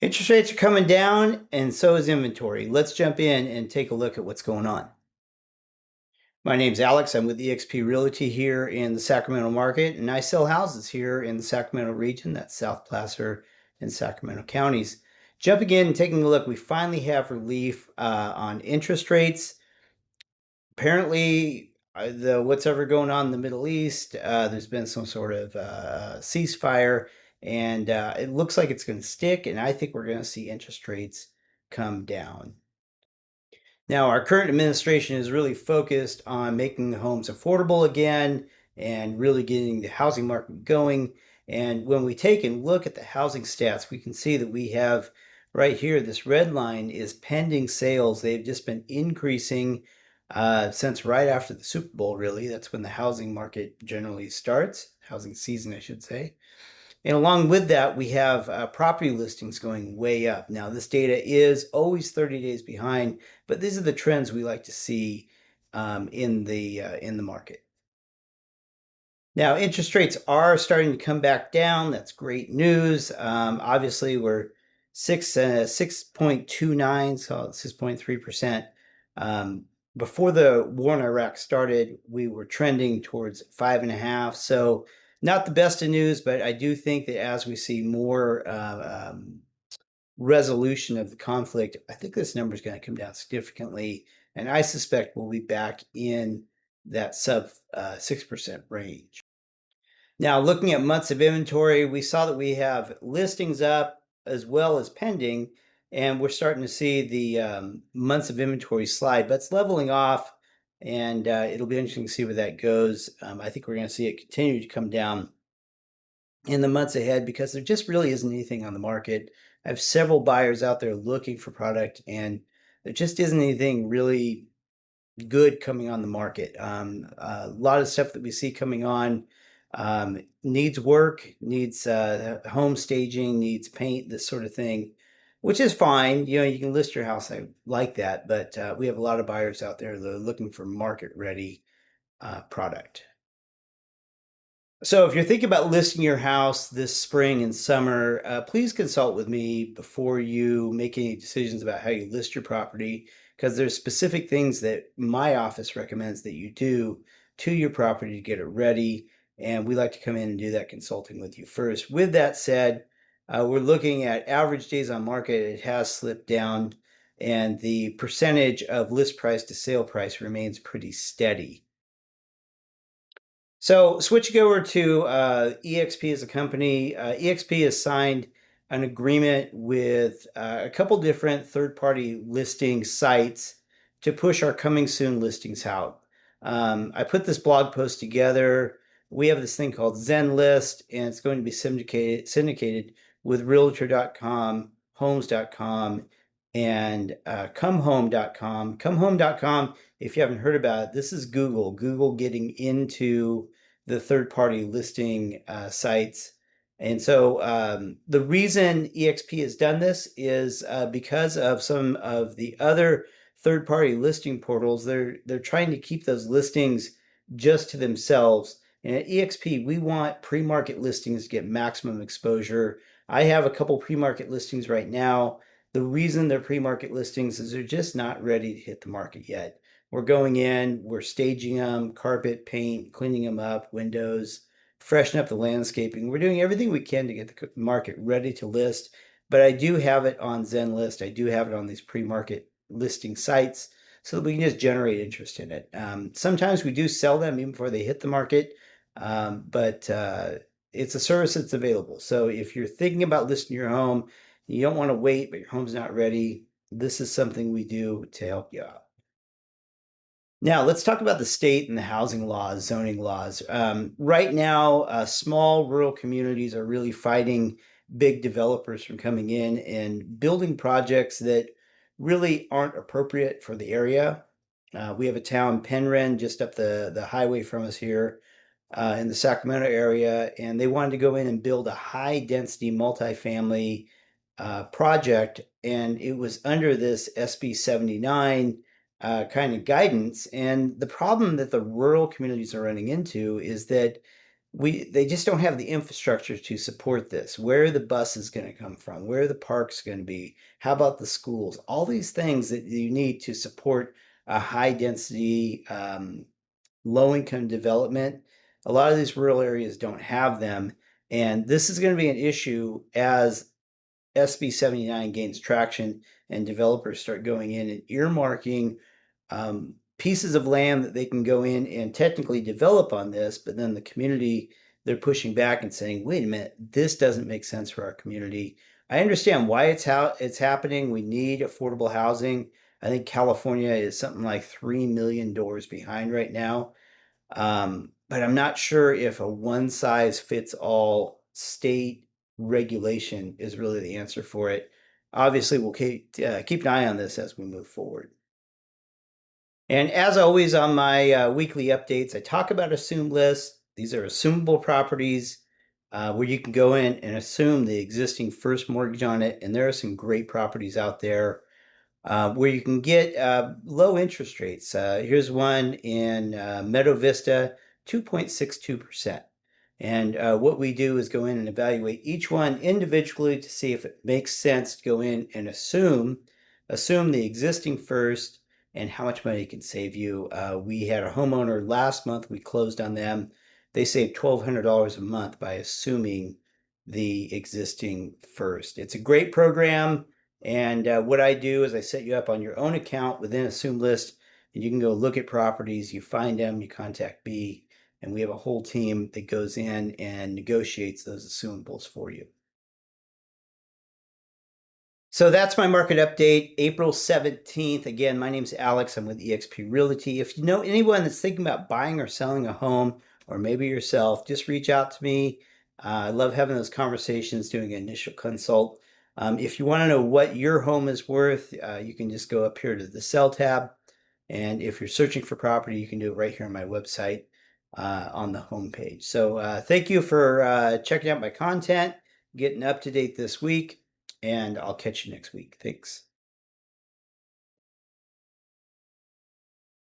Interest rates are coming down, and so is inventory. Let's jump in and take a look at what's going on. My name's Alex. I'm with eXp Realty here in the Sacramento market, and I sell houses here in the Sacramento region. That's South Placer and Sacramento counties. Jumping in and taking a look, we finally have relief on interest rates. Apparently, what's ever going on in the Middle East, there's been some sort of ceasefire, and it looks like it's going to stick, and I think we're going to see interest rates come down. Now, our current administration is really focused on making homes affordable again and really getting the housing market going. And when we take and look at the housing stats, we can see that we have right here, this red line is pending sales. They've just been increasing since right after the Super Bowl, really. That's when the housing market generally starts, housing season, I should say. And along with that, we have property listings going way up. Now, this data is always 30 days behind, but these are the trends we like to see in the market. Now, interest rates are starting to come back down. That's great news. Obviously, we're 6.29, so 6.3%. Before the war in Iraq started, we were trending towards 5.5. So not the best of news, but I do think that as we see more resolution of the conflict, I think this number is going to come down significantly, and I suspect we'll be back in that sub 6% range. Now, looking at months of inventory, we saw that we have listings up as well as pending, and we're starting to see the months of inventory slide, but it's leveling off, and it'll be interesting to see where that goes. I think we're going to see it continue to come down in the months ahead because there just really isn't anything on the market. I have several buyers out there looking for product, and there just isn't anything really good coming on the market. A lot of stuff that we see coming on needs work, needs home staging, needs paint, this sort of thing, which is fine. You know, you can list your house like that, but we have a lot of buyers out there that are looking for market ready product. So if you're thinking about listing your house this spring and summer, please consult with me before you make any decisions about how you list your property, because there's specific things that my office recommends that you do to your property to get it ready. And we like to come in and do that consulting with you first. With that said, we're looking at average days on market. It has slipped down, and the percentage of list price to sale price remains pretty steady. So switching over to eXp as a company, eXp has signed an agreement with a couple different third-party listing sites to push our coming soon listings out. I put this blog post together. We have this thing called Zenlist, and it's going to be syndicated with Realtor.com, Homes.com, and ComeHome.com. ComeHome.com, if you haven't heard about it, this is Google. Google getting into the third-party listing sites. And so the reason eXp has done this is because of some of the other third-party listing portals. They're trying to keep those listings just to themselves. And at eXp, we want pre-market listings to get maximum exposure. I have a couple pre-market listings right now. The reason they're pre-market listings is they're just not ready to hit the market yet. We're going in, we're staging them, carpet, paint, cleaning them up, windows, freshen up the landscaping. We're doing everything we can to get the market ready to list. But I do have it on Zenlist. I do have it on these pre-market listing sites so that we can just generate interest in it. Sometimes we do sell them even before they hit the market, but it's a service that's available. So if you're thinking about listing your home, you don't want to wait, but your home's not ready, this is something we do to help you out. Now, let's talk about the state and the housing laws, zoning laws. Right now, small rural communities are really fighting big developers from coming in and building projects that really aren't appropriate for the area. We have a town, Penryn, just up the highway from us here in the Sacramento area, and they wanted to go in and build a high-density multifamily project, and it was under this SB 79 kind of guidance. And the problem that the rural communities are running into is that they just don't have the infrastructure to support this. Where are the buses going to come from? Where are the parks going to be? How about the schools? All these things that you need to support a high density, low income development. A lot of these rural areas don't have them. And this is going to be an issue as SB 79 gains traction and developers start going in and earmarking pieces of land that they can go in and technically develop on this, but then the community, they're pushing back and saying, wait a minute, this doesn't make sense for our community. I understand why it's happening. We need affordable housing. I think California is something like 3 million doors behind right now. But I'm not sure if a one size fits all state regulation is really the answer for it. Obviously, we'll keep an eye on this as we move forward. And as always on my weekly updates, I talk about assumed lists. These are assumable properties where you can go in and assume the existing first mortgage on it. And there are some great properties out there where you can get low interest rates. Here's one in Meadow Vista, 2.62%. And what we do is go in and evaluate each one individually to see if it makes sense to go in and assume the existing first and how much money it can save you. We had a homeowner last month, we closed on them. They saved $1,200 a month by assuming the existing first. It's a great program. And what I do is I set you up on your own account within Assume List, and you can go look at properties, you find them, you contact me, and we have a whole team that goes in and negotiates those assumables for you. So that's my market update, April 17th. Again, my name's Alex. I'm with eXp Realty. If you know anyone that's thinking about buying or selling a home, or maybe yourself, just reach out to me. I love having those conversations, doing an initial consult. If you want to know what your home is worth, you can just go up here to the sell tab. And if you're searching for property, you can do it right here on my website on the homepage. So thank you for checking out my content, getting up to date this week, and I'll catch you next week. Thanks.